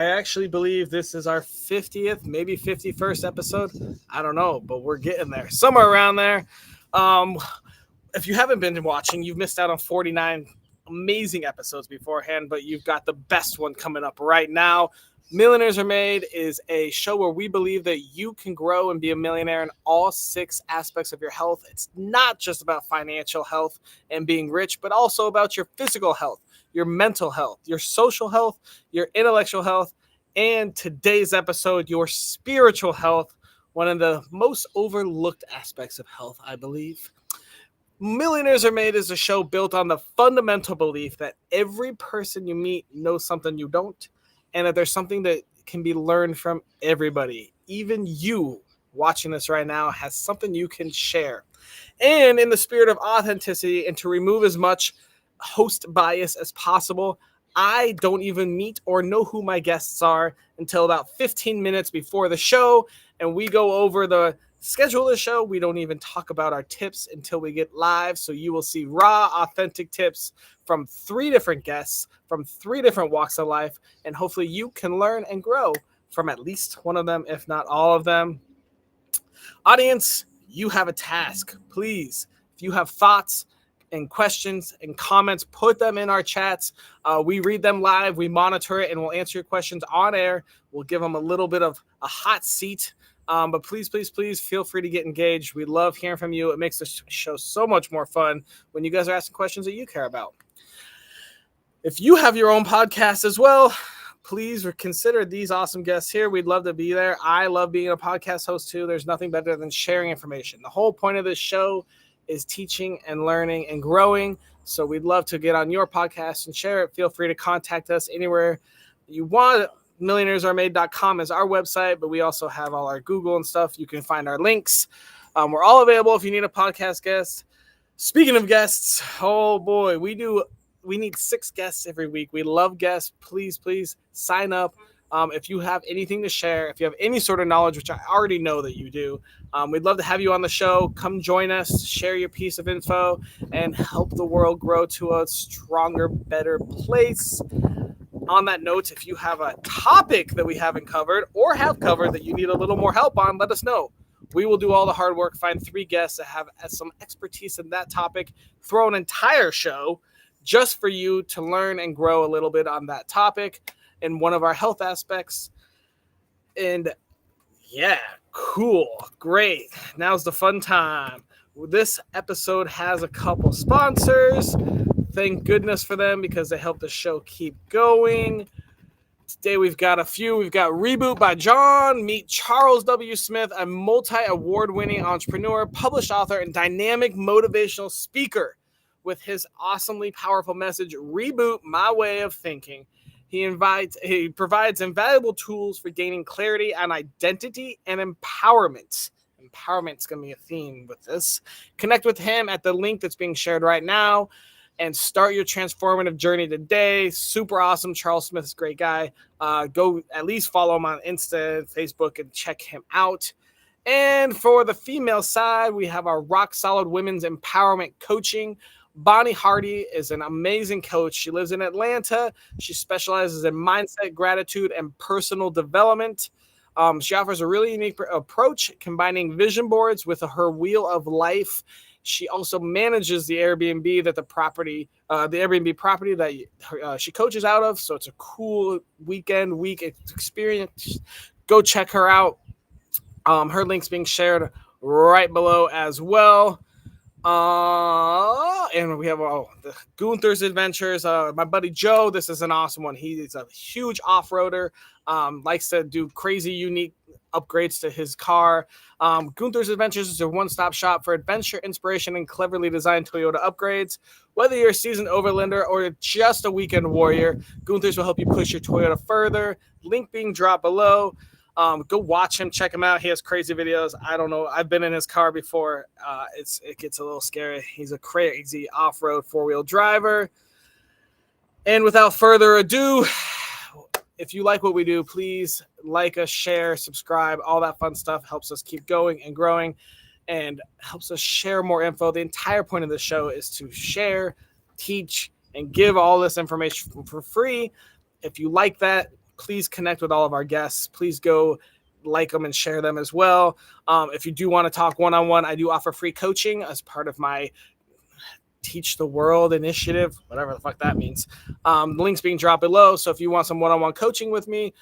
I actually believe this is our 50th, maybe 51st episode. I don't know, but we're getting there. Somewhere around there. Um, if you haven't been watching, you've missed out on 49 amazing episodes beforehand, but you've got the best one coming up right now. Millionaires Are Made is a show where we believe that you can grow and be a millionaire in all 6 aspects of your health. It's not just about financial health and being rich, but also about your physical health, your mental health, your social health, your intellectual health, and today's episode, your spiritual health, one of the most overlooked aspects of health, I believe. Millionaires Are Made is a show built on the fundamental belief that every person you meet knows something you don't, and that there's something that can be learned from everybody. Even you watching this right now has something you can share. And in the spirit of authenticity and to remove as much host bias as possible, I don't even meet or know who my guests are until about 15 minutes before the show, and we go over the schedule of the show. We don't even talk about our tips until we get live, so you will see raw, authentic tips from 3 different guests from 3 different walks of life, and hopefully you can learn and grow from at least one of them, if not all of them. Audience, you have a task. Please, if you have thoughts and questions and comments, put them in our chats. We read them live, we monitor it, and we'll answer your questions on air. We'll give them a little bit of a hot seat. But please feel free to get engaged. We love hearing from you. It makes the show so much more fun when you guys are asking questions that you care about. If you have your own podcast as well, please consider these awesome guests here. We'd love to be there. I love being a podcast host too. There's nothing better than sharing information. The whole point of this show is teaching and learning and growing. So we'd love to get on your podcast and share it. Feel free to contact us anywhere you want. Millionairesaremade.com is our website, but we also have all our Google and stuff. You can find our links. We're all available if you need a podcast guest. Speaking of guests, oh boy, we need 6 guests every week. We love guests. Please sign up. If you have anything to share, if you have any sort of knowledge, which I already know that you do, we'd love to have you on the show. Come join us, share your piece of info, and help the world grow to a stronger, better place. On that note, if you have a topic that we haven't covered or have covered that you need a little more help on, let us know. We will do all the hard work, find 3 guests that have some expertise in that topic, throw an entire show just for you to learn and grow a little bit on that topic in one of our health aspects. And yeah, cool, great. Now's the fun time. This episode has a couple sponsors. Thank goodness for them because they help the show keep going. Today we've got a few. We've got Reboot by John. Meet Charles W. Smith, a multi-award-winning entrepreneur, published author, and dynamic motivational speaker with his awesomely powerful message, Reboot My Way of Thinking. He provides invaluable tools for gaining clarity on identity and empowerment. Empowerment's going to be a theme with this. Connect with him at the link that's being shared right now and start your transformative journey today. Super awesome. Charles Smith is a great guy. Go at least follow him on Insta, Facebook, and check him out. And for the female side, we have our rock solid women's empowerment coaching. Bonnie Hardy is an amazing coach. She lives in Atlanta. She specializes in mindset, gratitude, and personal development. She offers a really unique approach, combining vision boards with her wheel of life. She also manages the Airbnb property that she coaches out of. So it's a cool week experience. Go check her out. Her link's being shared right below as well. And we have the Gunther's Adventures. My buddy Joe, this is an awesome one. He is a huge off-roader, likes to do crazy, unique upgrades to his car. Gunther's Adventures is a one-stop shop for adventure, inspiration, and cleverly designed Toyota upgrades. Whether you're a seasoned overlander or just a weekend warrior, Gunther's will help you push your Toyota further. Link being dropped below. Go watch him, check him out. He has crazy videos. I don't know. I've been in his car before. It gets a little scary. He's a crazy off-road 4-wheel driver. And without further ado, if you like what we do, please like us, share, subscribe. All that fun stuff helps us keep going and growing and helps us share more info. The entire point of the show is to share, teach, and give all this information for free. If you like that, please connect with all of our guests. Please go like them and share them as well. If you do want to talk one-on-one, I do offer free coaching as part of my Teach the World initiative, whatever the fuck that means. The link's being dropped below. So if you want some one-on-one coaching with me,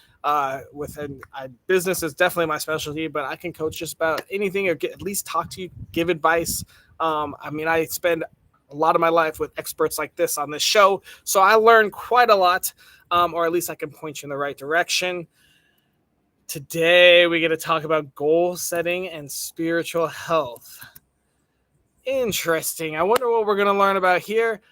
business is definitely my specialty, but I can coach just about anything or at least talk to you, give advice. I spend a lot of my life with experts like this on this show, so I learn quite a lot, or at least I can point you in the right direction. Today, we get to talk about goal setting and spiritual health. Interesting. I wonder what we're going to learn about here.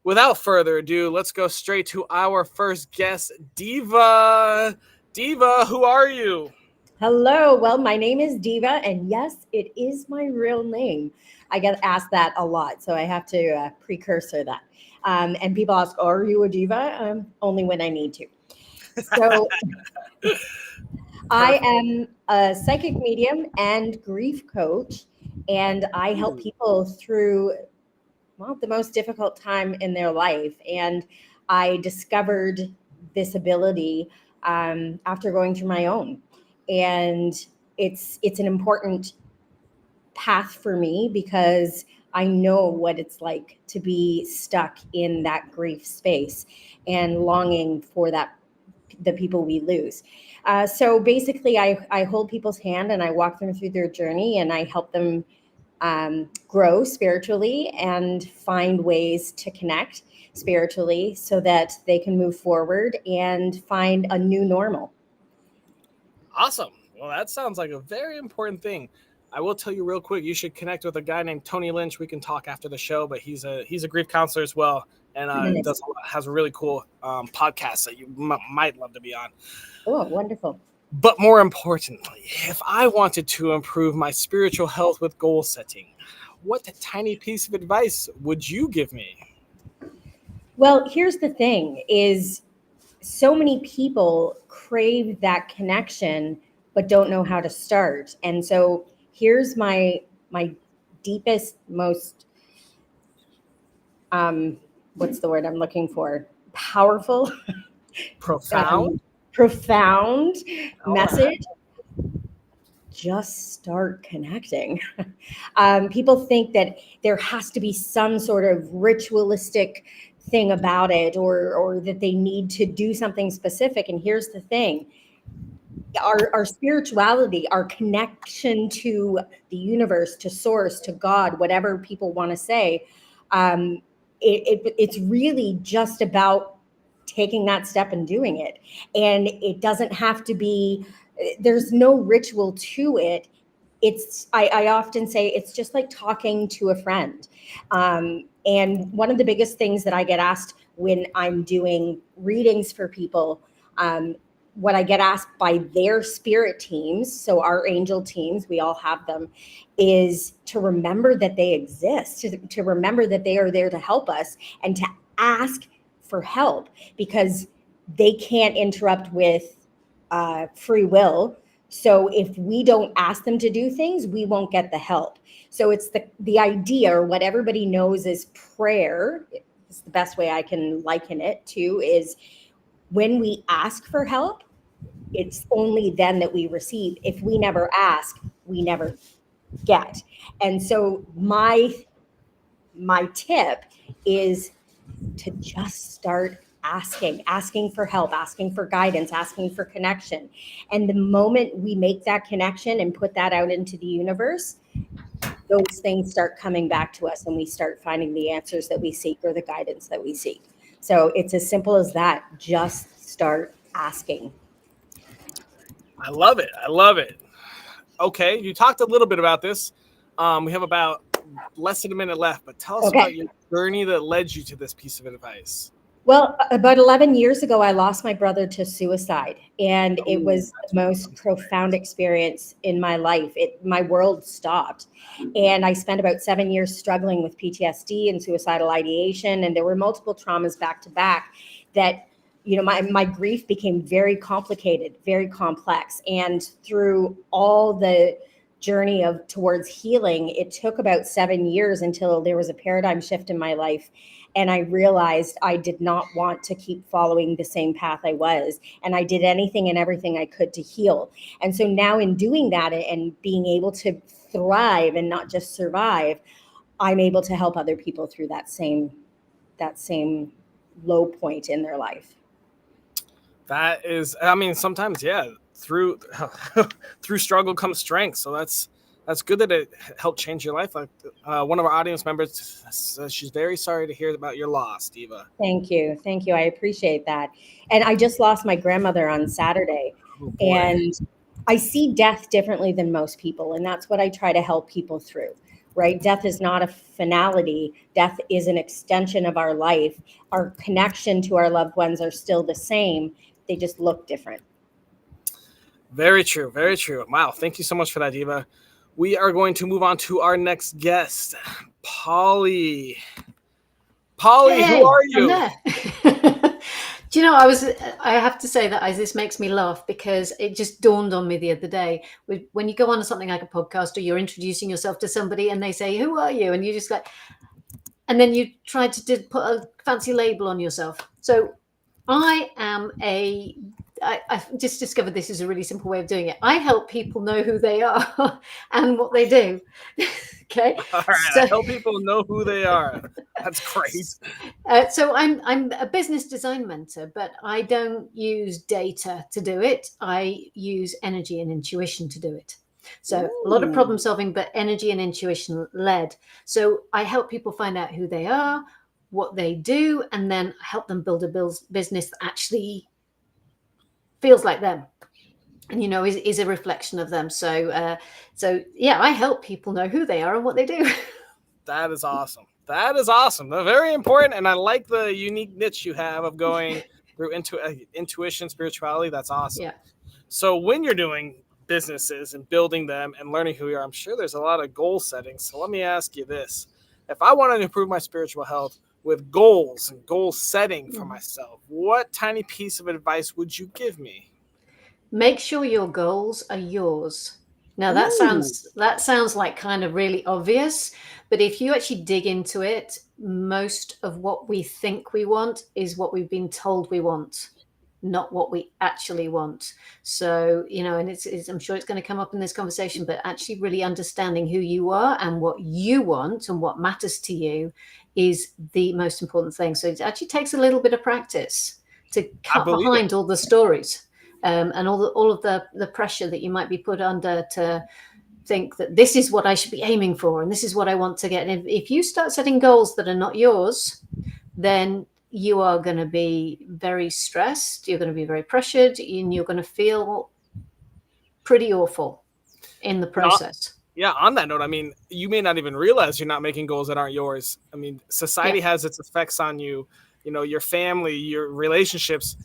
Without further ado, let's go straight to our first guest, Diva. Diva, who are you? Hello. Well, my name is Diva, and yes, it is my real name. I get asked that a lot, so I have to precursor that. And people ask, "Are you a diva?" Only when I need to. So I am a psychic medium and grief coach, and I help people through, well, the most difficult time in their life. And I discovered this ability after going through my own. And it's an important path for me because I know what it's like to be stuck in that grief space and longing for the people we lose. So basically, I hold people's hand and I walk them through their journey, and I help them grow spiritually and find ways to connect spiritually so that they can move forward and find a new normal. Awesome. Well, that sounds like a very important thing. I will tell you real quick, you should connect with a guy named Tony Lynch. We can talk after the show, but he's a grief counselor as well, and has a really cool podcast that you might love to be on. Oh, wonderful. But more importantly, if I wanted to improve my spiritual health with goal setting, what tiny piece of advice would you give me? Well, here's the thing is so many people crave that connection but don't know how to start. And so here's my deepest, most what's the word I'm looking for? Powerful, Profound message. Just start connecting. People think that there has to be some sort of ritualistic thing about it, or that they need to do something specific. And here's the thing. Our spirituality, our connection to the universe, to source, to God, whatever people want to say, it's really just about taking that step and doing it. And it doesn't have to be, there's no ritual to it. I often say it's just like talking to a friend. And one of the biggest things that I get asked when I'm doing readings for people, what I get asked by their spirit teams, so our angel teams, we all have them, is to remember that they exist, to remember that they are there to help us, and to ask for help, because they can't interrupt with free will. So if we don't ask them to do things, we won't get the help. So it's the idea, or what everybody knows is prayer. It's the best way I can liken it to, is when we ask for help, it's only then that we receive. If we never ask, we never get. And so my tip is to just start asking for help, asking for guidance, asking for connection. And the moment we make that connection and put that out into the universe, those things start coming back to us, and we start finding the answers that we seek, or the guidance that we seek. So it's as simple as that. Just start asking. I love it. Okay, you talked a little bit about this. We have about less than a minute left, but tell us about your journey that led you to this piece of advice. Well, about 11 years ago, I lost my brother to suicide, and it was the most profound experience in my life. My world stopped, and I spent about 7 years struggling with PTSD and suicidal ideation, and there were multiple traumas back to back that, my grief became very complicated, very complex. And through all the journey towards healing, it took about 7 years until there was a paradigm shift in my life. And I realized I did not want to keep following the same path I was. And I did anything and everything I could to heal. And so now, in doing that and being able to thrive and not just survive, I'm able to help other people through that same low point in their life. That is, I mean, sometimes, yeah, through through struggle comes strength. So that's good that it helped change your life. Like one of our audience members says she's very sorry to hear about your loss, Diva. Thank you. Thank you. I appreciate that. And I just lost my grandmother on Saturday. Oh boy. And I see death differently than most people. And that's what I try to help people through, right? Death is not a finality, death is an extension of our life. Our connection to our loved ones are still the same, they just look different. Very true. Very true. Wow. Thank you so much for that, Diva. We are going to move on to our next guest, Polly. Polly, who Hey, are I'm you? there. Do you know, I have to say that this makes me laugh because it just dawned on me the other day. When you go on something like a podcast or you're introducing yourself to somebody and they say, "Who are you?" and you just like, and then you try to put a fancy label on yourself. So I am I just discovered this is a really simple way of doing it. I help people know who they are and what they do. Okay. All right. I So help people know who they are. That's great. So I'm a business design mentor, but I don't use data to do it. I use energy and intuition to do it. So a lot of problem Ooh. solving, but energy and intuition led. So I help people find out who they are, what they do, and then help them build a business that actually feels like them and is a reflection of them. So yeah, I help people know who they are and what they do. That is awesome. That is awesome. They're very important, and I like the unique niche you have of going through intuition, spirituality. That's awesome. Yeah. So when you're doing businesses and building them and learning who you are, I'm sure there's a lot of goal setting. So let me ask you this: if I wanted to improve my spiritual health with goals and goal setting for myself, what tiny piece of advice would you give me? Make sure your goals are yours. Now that Ooh, sounds like kind of really obvious, but if you actually dig into it, most of what we think we want is what we've been told we want, not what we actually want. So, and I'm sure it's going to come up in this conversation, but actually really understanding who you are and what you want and what matters to you is the most important thing. So it actually takes a little bit of practice to I cut believe it. behind all the stories. And all of the pressure that you might be put under to think that this is what I should be aiming for and this is what I want to get. And if you start setting goals that are not yours, then you are going to be very stressed, you're going to be very pressured, and you're going to feel pretty awful in the No, process. yeah, on that note, I mean, you may not even realize you're not making goals that aren't yours. I mean, Yeah. society has its effects on you, your family, your relationships.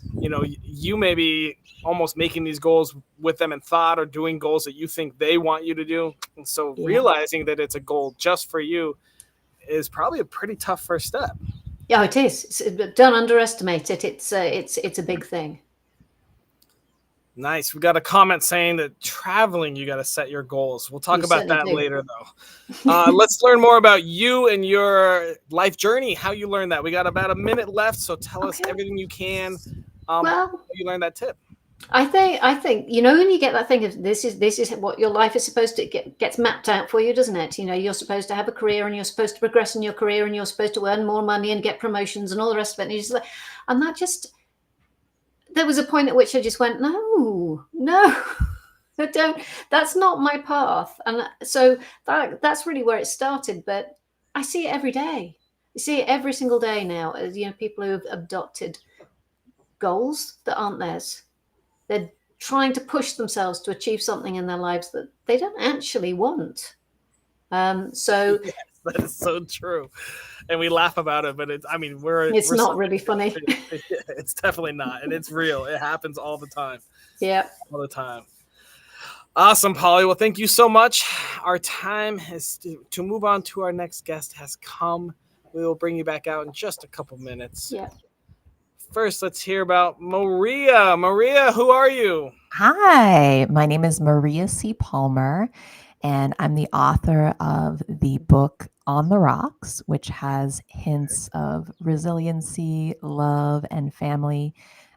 You may be almost making these goals with them in thought or doing goals that you think they want you to do. And so Yeah. realizing that it's a goal just for you is probably a pretty tough first step. Yeah, it is. Don't underestimate it. It's a big thing. Nice. We got a comment saying that traveling, you got to set your goals. We'll talk You about certainly that do. later, though. Let's learn more about you and your life journey, how you learned that. We got about a minute left, so tell us Okay. everything you can. How Well, you learned that tip. I think when you get that thing of this is what your life is supposed to gets mapped out for you, doesn't it? You're supposed to have a career and you're supposed to progress in your career and you're supposed to earn more money and get promotions and all the rest of it. And you just like, and that just there was a point at which I just went, no, no, I don't. That's not my path. And so that's really where it started. But I see it every day. I see it every single day now. As people who have adopted goals that aren't theirs. They're trying to push themselves to achieve something in their lives that they don't actually want. So Yes, that is so true, and we laugh about it, but I mean, it's we're not something. really funny. It's definitely not, and it's real. It happens all the time, Yeah. all the time. Awesome, Polly. Well, thank you so much. Our time has to move on to our next guest has come. We will bring you back out in just a couple minutes. Yeah. First, let's hear about Maria. Maria, who are you? Hi, my name is Maria C. Palmer, and I'm the author of the book On the Rocks, which has hints of resiliency, love, and family.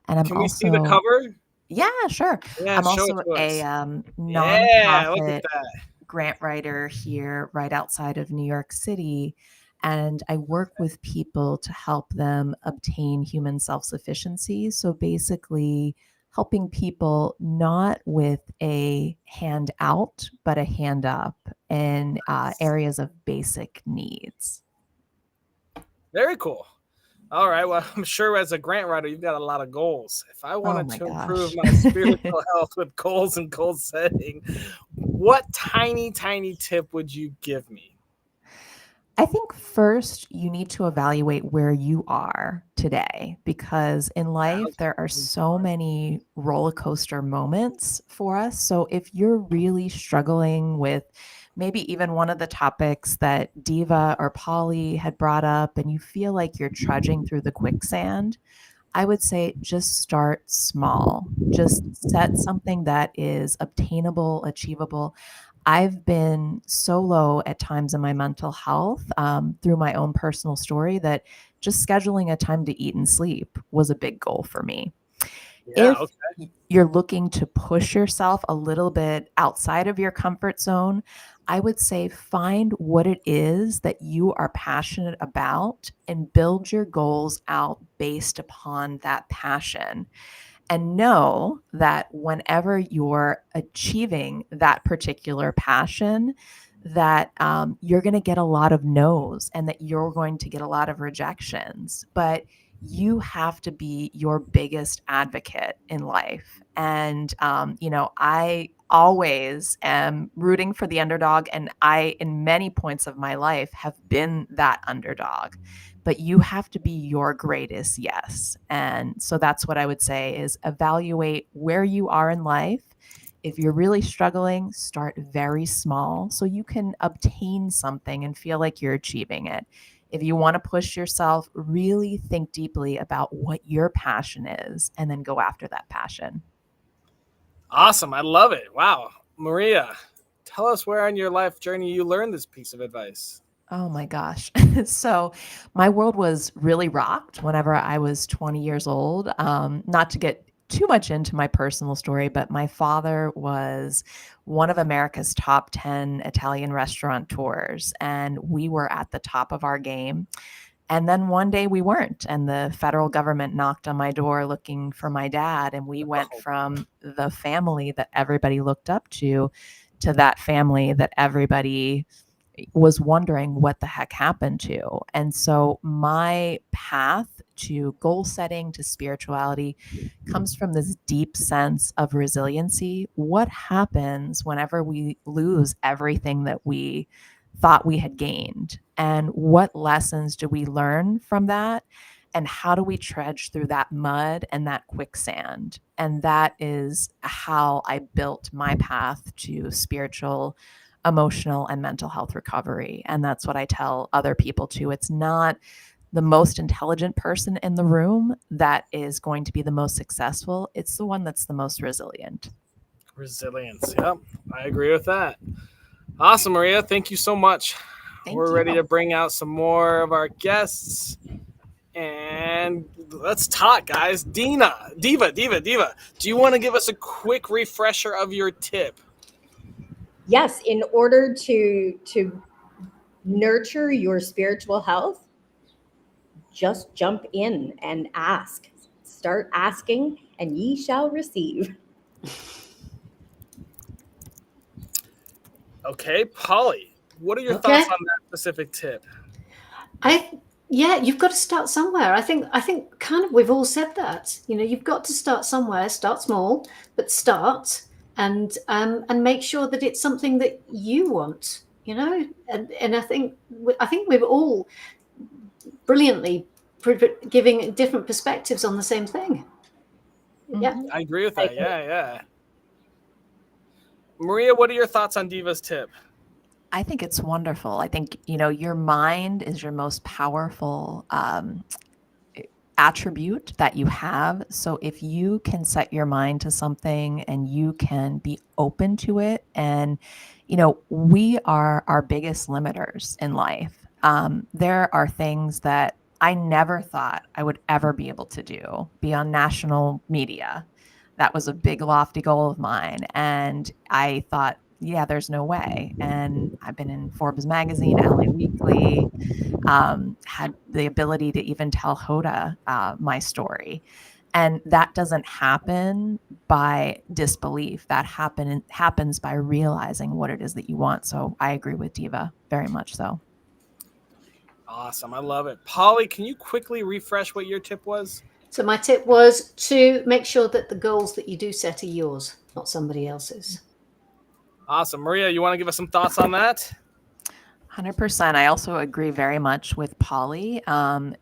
And I'm Can we see the also, cover? yeah, sure. Yeah, I'm show it also to a us. Yeah, look at nonprofit that. grant writer here right outside of New York City. And I work with people to help them obtain human self sufficiency. So basically, helping people not with a hand out, but a hand up in areas of basic needs. Very cool. All right. Well, I'm sure as a grant writer, you've got a lot of goals. If I Oh wanted my to improve gosh. my spiritual health with goals and goal setting, what tiny, tiny tip would you give me? I think first you need to evaluate where you are today because in Yeah, life there are so many roller coaster moments for us. So if you're really struggling with maybe even one of the topics that Diva or Polly had brought up and you feel like you're trudging through the quicksand, I would say just start small. Just set something that is obtainable, achievable. I've been so low at times in my mental health through my own personal story that just scheduling a time to eat and sleep was a big goal for me. yeah, If okay. you're looking to push yourself a little bit outside of your comfort zone, I would say find what it is that you are passionate about and build your goals out based upon that passion. And know that whenever you're achieving that particular passion, that you're going to get a lot of no's and that you're going to get a lot of rejections. But you have to be your biggest advocate in life. And, I always am rooting for the underdog. And I, in many points of my life, have been that underdog, but you have to be your greatest yes. And so that's what I would say is evaluate where you are in life. If you're really struggling, start very small so you can obtain something and feel like you're achieving it. If you want to push yourself, really think deeply about what your passion is and then go after that passion. Awesome. I love it. Wow. Maria, tell us where on your life journey you learned this piece of advice. Oh my gosh. So my world was really rocked whenever I was 20 years old. Not to get too much into my personal story, but my father was one of America's top 10 Italian restaurateurs, and we were at the top of our game. And then one day we weren't, and the federal government knocked on my door looking for my dad. And we went Oh, from the family that everybody looked up to that family that everybody was wondering what the heck happened to. And so my path to goal setting, to spirituality, comes from this deep sense of resiliency. What happens whenever we lose everything that we thought we had gained? And what lessons do we learn from that? And how do we trudge through that mud and that quicksand? And that is how I built my path to spiritual, emotional, and mental health recovery. And that's what I tell other people too. It's not the most intelligent person in the room that is going to be the most successful. It's the one that's the most resilient. resilience. Yep. I agree with that. Awesome, Maria. Thank you so much. Thank We're ready to you. bring out some more of our guests. And let's talk, guys. Diva. Do you want to give us a quick refresher of your tip? Yes, in order to nurture your spiritual health, just jump in and ask. Start asking, and ye shall receive. Okay, Polly, what are your thoughts Okay. on that specific tip? I Yeah, you've got to start somewhere. I think kind of we've all said that. You've got to start somewhere, start small, but start and make sure that it's something that you want, and I think we've all brilliantly giving different perspectives on the same thing. Yeah. Mhm. I agree with I that. Yeah, yeah. Maria, what are your thoughts on Diva's tip? I think it's wonderful. I think, your mind is your most powerful attribute that you have. So if you can set your mind to something and you can be open to it, and, we are our biggest limiters in life. There are things that I never thought I would ever be able to do, be on national media. That was a big, lofty goal of mine. And I thought, yeah, there's no way. And I've been in Forbes magazine, LA Weekly, had the ability to even tell Hoda my story. And that doesn't happen by disbelief. That happens by realizing what it is that you want. So I agree with Diva, very much so. Awesome. I love it. Polly, can you quickly refresh what your tip was? So my tip was to make sure that the goals that you do set are yours, not somebody else's. Awesome. Maria, you want to give us some thoughts on that? 100%. I also agree very much with Polly,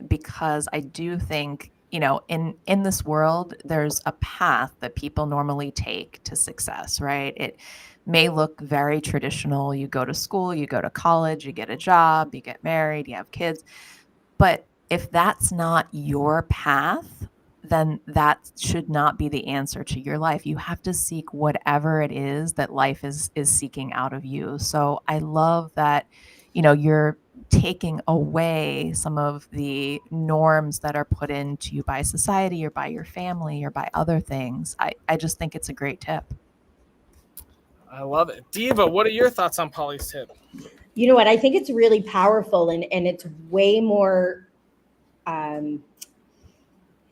because I do think, in this world, there's a path that people normally take to success, right? It may look very traditional. You go to school, you go to college, you get a job, you get married, you have kids. But if that's not your path, then that should not be the answer to your life. You have to seek whatever it is that life is seeking out of you. So I love that, you're taking away some of the norms that are put into you by society or by your family or by other things. I just think it's a great tip. I love it. Diva, what are your thoughts on Polly's tip? You know what? I think it's really powerful, and it's way more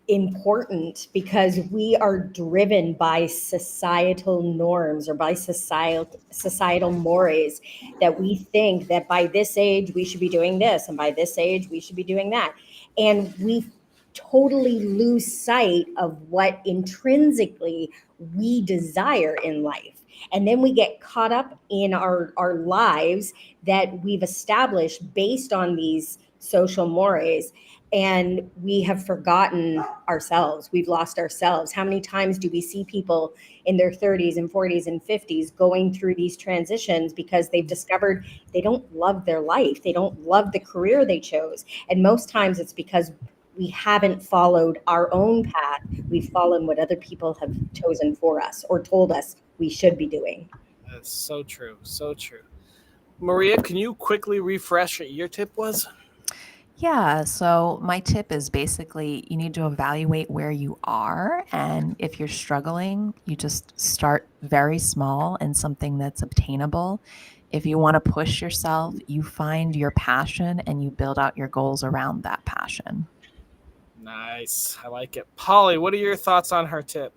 important because we are driven by societal norms or by societal mores, that we think that by this age we should be doing this, and by this age we should be doing that. And we totally lose sight of what intrinsically we desire in life. And then we get caught up in our lives that we've established based on these social mores, and we have forgotten ourselves. We've lost ourselves. How many times do we see people in their 30s and 40s and 50s going through these transitions because they've discovered they don't love their life, they don't love the career they chose? And most times it's because we haven't followed our own path. We've followed what other people have chosen for us or told us we should be doing. That's so true. So true. Maria, can you quickly refresh what your tip was? Yeah, so my tip is basically you need to evaluate where you are. And if you're struggling, you just start very small and something that's obtainable. If you want to push yourself, you find your passion and you build out your goals around that passion. Nice. I like it. Polly, what are your thoughts on her tip?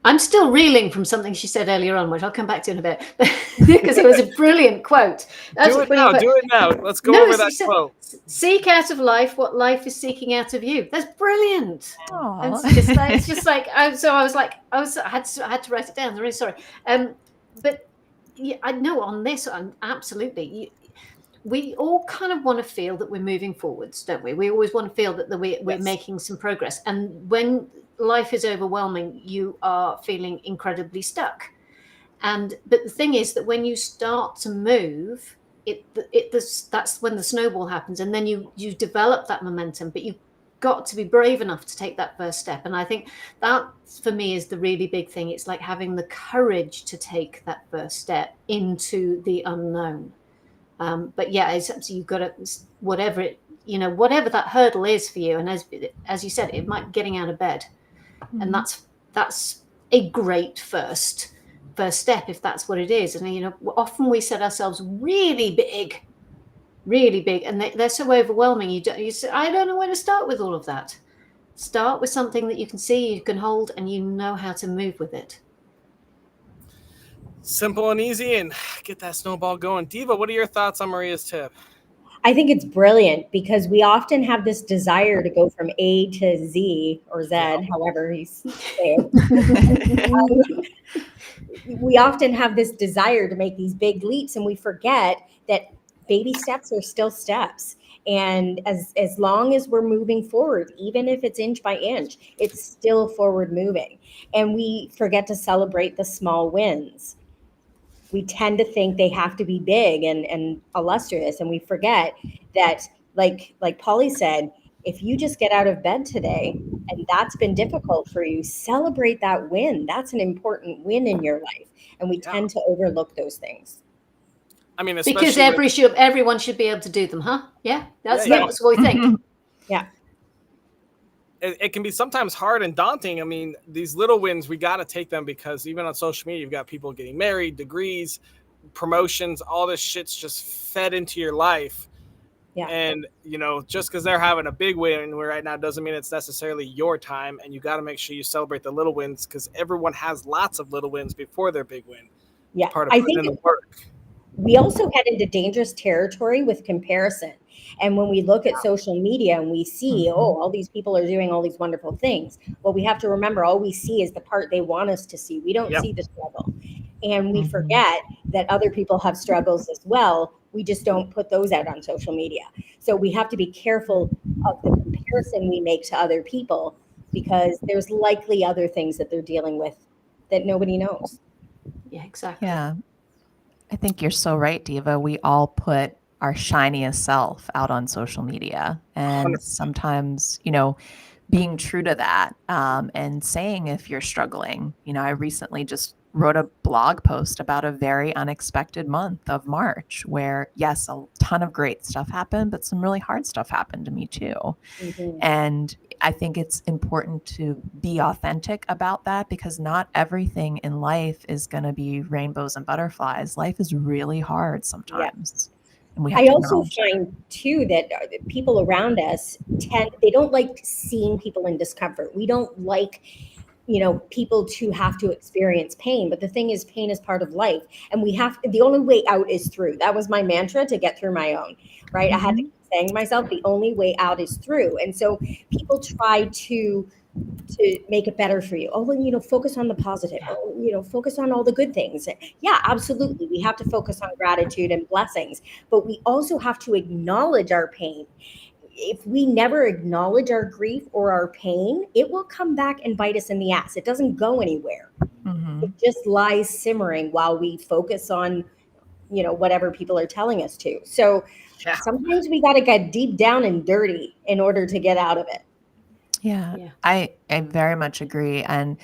I'm still reeling from something she said earlier on, which I'll come back to in a bit, because it was a brilliant quote. Do it now. Do it now. Let's go over that quote. Seek out of life what life is seeking out of you. That's brilliant. Aw. It's just like I had to write it down. I'm really sorry. But yeah, I know on this, absolutely. We all kind of want to feel that we're moving forwards, don't we? We always want to feel that we're making some progress. And when life is overwhelming, you are feeling incredibly stuck. But the thing is that when you start to move, that's when the snowball happens, and then you develop that momentum. But you've got to be brave enough to take that first step. And I think that for me is the really big thing. It's like having the courage to take that first step into the unknown. But yeah, it's you've got to, whatever that hurdle is for you. And as you said, it might be getting out of bed. Mm-hmm. And that's a great first step if that's what it is. And often we set ourselves really big, and they're so overwhelming. You say, I don't know where to start with all of that. Start with something that you can see, you can hold, and you know how to move with it. Simple and easy, and get that snowball going. Diva, what are your thoughts on Maria's tip? I think it's brilliant because we often have this desire to go from A to Z or Z, however he's saying. We often have this desire to make these big leaps, and we forget that baby steps are still steps. And as long as we're moving forward, even if it's inch by inch, it's still forward moving. And we forget to celebrate the small wins. We tend to think they have to be big and illustrious, and we forget that, like Polly said, if you just get out of bed today and that's been difficult for you, celebrate that win. That's an important win in your life, and we tend to overlook those things. I mean, Because especially everyone should be able to do them, huh? Yeah, that's Yeah, that's what we think. Yeah. it can be sometimes hard and daunting. I mean, these little wins, we got to take them, because even on social media, you've got people getting married, degrees, promotions, all this shit's just fed into your life. Yeah. And, just because they're having a big win right now doesn't mean it's necessarily your time. And you got to make sure you celebrate the little wins, because everyone has lots of little wins before their big win. Yeah. It's part of I putting think in the work. we also head into dangerous territory with comparison. And when we look at social media and we see, all these people are doing all these wonderful things, well, we have to remember all we see is the part they want us to see. We don't Yep. see the struggle. And we forget that other people have struggles as well. We just don't put those out on social media. So we have to be careful of the comparison we make to other people, because there's likely other things that they're dealing with that nobody knows. Yeah, exactly. Yeah. I think you're so right, Diva. We all put our shiniest self out on social media. And 100%. sometimes, being true to that, and saying if you're struggling. I recently just wrote a blog post about a very unexpected month of March where, yes, a ton of great stuff happened, but some really hard stuff happened to me too. Mhm. And I think it's important to be authentic about that, because not everything in life is going to be rainbows and butterflies. Life is really hard sometimes. And we have I to also acknowledge it. find too that people around us they don't like seeing people in discomfort. We don't like, people to have to experience pain. But the thing is, pain is part of life, and the only way out is through. That was my mantra to get through my own, right? I had to keep saying to myself, the only way out is through. And so people try to make it better for you. Oh, well, focus on the positive. Oh, focus on all the good things. Yeah, absolutely. We have to focus on gratitude and blessings, but we also have to acknowledge our pain. If we never acknowledge our grief or our pain, it will come back and bite us in the ass. It doesn't go anywhere. It just lies simmering while we focus on, whatever people are telling us to. So Yeah. sometimes we got to get deep down and dirty in order to get out of it. Yeah, Yeah. I very much agree. And,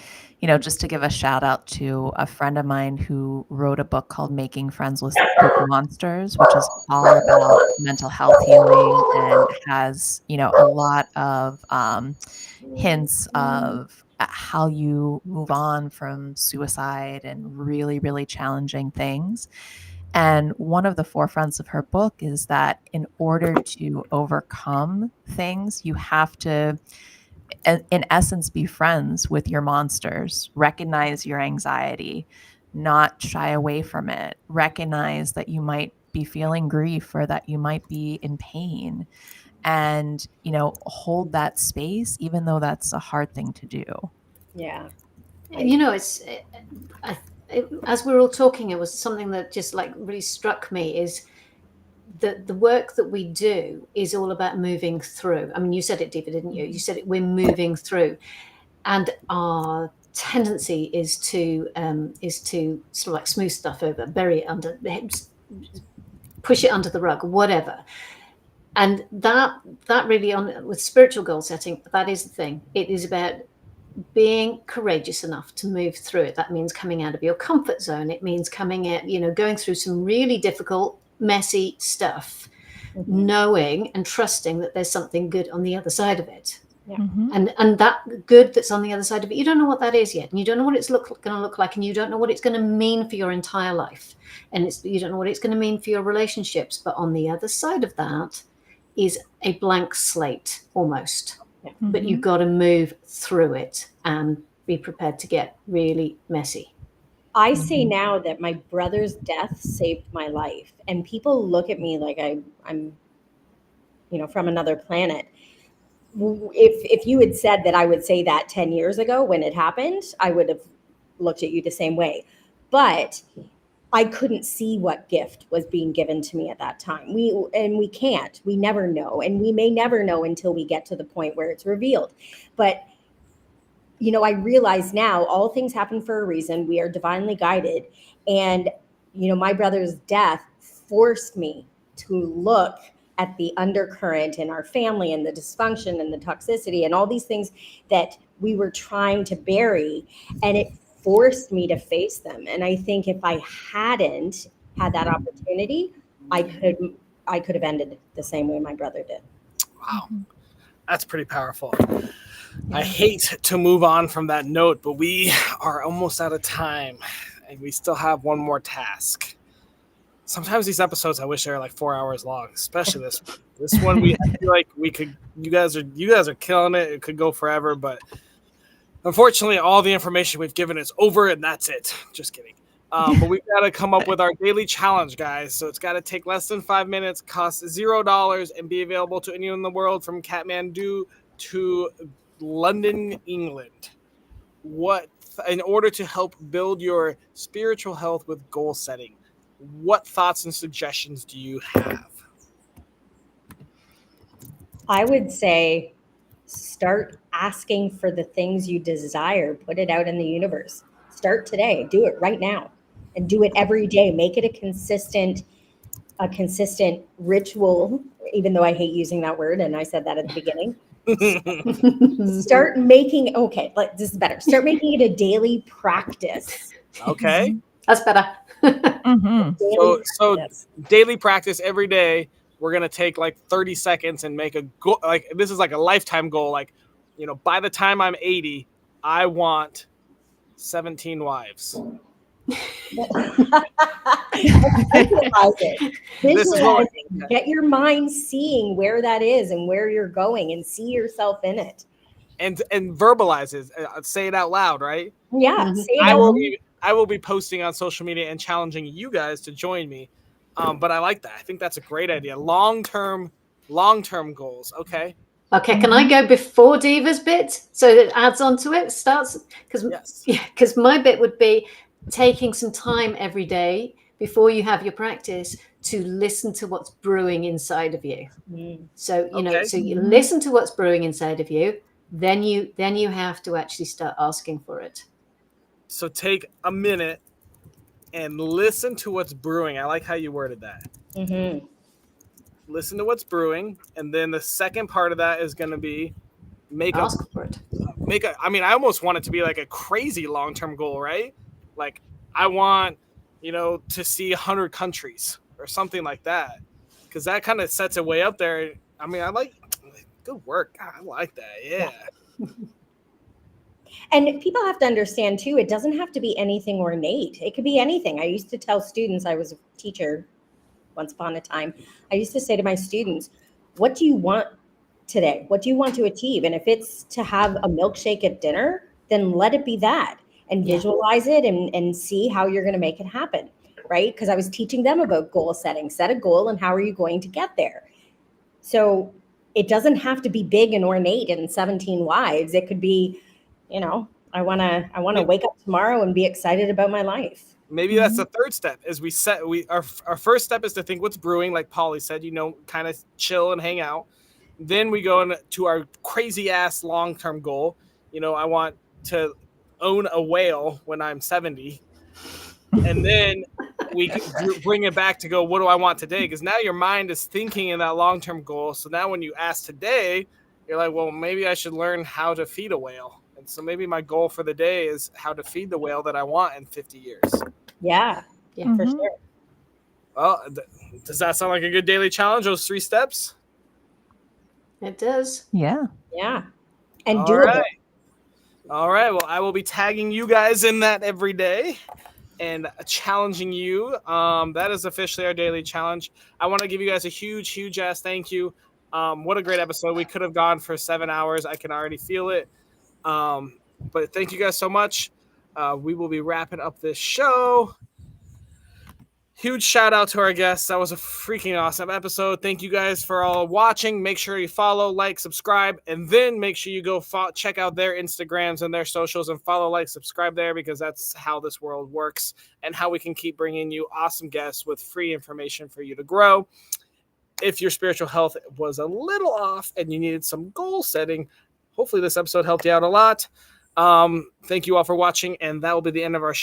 just to give a shout out to a friend of mine who wrote a book called Making Friends with Monsters, which is all about mental health healing and has, a lot of hints of how you move on from suicide and really, really challenging things. And one of the forefronts of her book is that in order to overcome things, you have to, in essence, be friends with your monsters, recognize your anxiety, not shy away from it, recognize that you might be feeling grief or that you might be in pain, and, hold that space, even though that's a hard thing to do. Yeah. And as we were all talking, it was something that just like really struck me is that the work that we do is all about moving through. I mean, you said it, Diva, didn't you? You said it, we're moving through, and our tendency is to sort of like smooth stuff over, bury it under, push it under the rug, whatever. And that really, on with spiritual goal setting, that is the thing. It is about being courageous enough to move through it. That means coming out of your comfort zone. It means coming at, going through some really difficult, messy stuff, knowing and trusting that there's something good on the other side of it. Yeah. And that good that's on the other side of it, you don't know what that is yet, and you don't know what it's going to look like, and you don't know what it's going to mean for your entire life, and you don't know what it's going to mean for your relationships. But on the other side of that is a blank slate almost. But you've got to move through it and be prepared to get really messy. I say now that my brother's death saved my life, and people look at me like I'm from another planet. If you had said that I would say that 10 years ago when it happened, I would have looked at you the same way. But I couldn't see what gift was being given to me at that time. We can't. We never know, and we may never know until we get to the point where it's revealed. But I realize now all things happen for a reason. We are divinely guided, and my brother's death forced me to look at the undercurrent in our family and the dysfunction and the toxicity and all these things that we were trying to bury, and it forced me to face them. And I think if I hadn't, had that opportunity, I could have ended the same way my brother did. Wow. That's pretty powerful. I hate to move on from that note, but we are almost out of time and we still have one more task. Sometimes these episodes I wish they were like 4 hours long, especially this one. This one I feel like we could you guys are killing it. It could go forever, but unfortunately all the information we've given is over and that's it. Just kidding. But we've got to come up with our daily challenge, guys. So it's got to take less than 5 minutes, cost $0, and be available to anyone in the world from Kathmandu to London, England. In order to help build your spiritual health with goal setting, what thoughts and suggestions do you have? I would say start asking for the things you desire. Put it out in the universe. Start today. Do it right now. And do it every day. Make it a consistent ritual, even though I hate using that word, and I said that at the beginning. Start making this is better. Start making it a daily practice. Okay. That's better. So daily practice every day. We're gonna take like 30 seconds and make a goal. Like this is like a lifetime goal. Like, by the time I'm 80, I want 17 wives. Visualize it. Visualize it. Get your mind seeing where that is and where you're going, and see yourself in it. And verbalize it. Say it out loud, right? Yeah. Mhm. Say it I will be posting on social media and challenging you guys to join me. But I like that. I think that's a great idea. Long-term goals. Okay. Okay, can I go before Diva's bit so it adds on to it? Starts because my bit would be taking some time every day before you have your practice to listen to what's brewing inside of you. So so you listen to what's brewing inside of you, then you have to actually start asking for it. So take a minute and listen to what's brewing. I like how you worded that. Mm-hmm. Listen to what's brewing, and then the second part of that is going to be ask for it. I almost want it to be like a crazy long-term goal, right? Like I want, to see 100 countries or something like that, because that kind of sets it way up there. I mean, I like good work. God, I like that. Yeah. And people have to understand too, it doesn't have to be anything ornate. It could be anything. I used to tell students, I was a teacher once upon a time. I used to say to my students, what do you want today? What do you want to achieve? And if it's to have a milkshake at dinner, then let it be that, and visualize it and see how you're going to make it happen, right? Because I was teaching them about goal setting. Set a goal and how are you going to get there? So it doesn't have to be big and ornate and 17 wives. It could be, I want to wake up tomorrow and be excited about my life. Maybe that's the third step. Is our first step is to think what's brewing, like Polly said, kind of chill and hang out. Then we go into our crazy ass long-term goal. I want to own a whale when I'm 70. And then we bring it back to go, what do I want today? Because now your mind is thinking in that long-term goal. So now when you ask today, you're like, well, maybe I should learn how to feed a whale. And so maybe my goal for the day is how to feed the whale that I want in 50 years. Yeah, for sure. Well, does that sound like a good daily challenge, those 3 steps? It does. Yeah. And All doable. right. All right. Well, I will be tagging you guys in that every day and challenging you. That is officially our daily challenge. I want to give you guys a huge ass thank you. What a great episode. We could have gone for 7 hours. I can already feel it. But thank you guys so much. We will be wrapping up this show. Huge shout out to our guests. That was a freaking awesome episode. Thank you guys for all watching. Make sure you follow, like, subscribe, and then make sure you go check out their Instagrams and their socials and follow, like, subscribe there, because that's how this world works and how we can keep bringing you awesome guests with free information for you to grow. If your spiritual health was a little off and you needed some goal setting, hopefully this episode helped you out a lot. Thank you all for watching, and that will be the end of our show.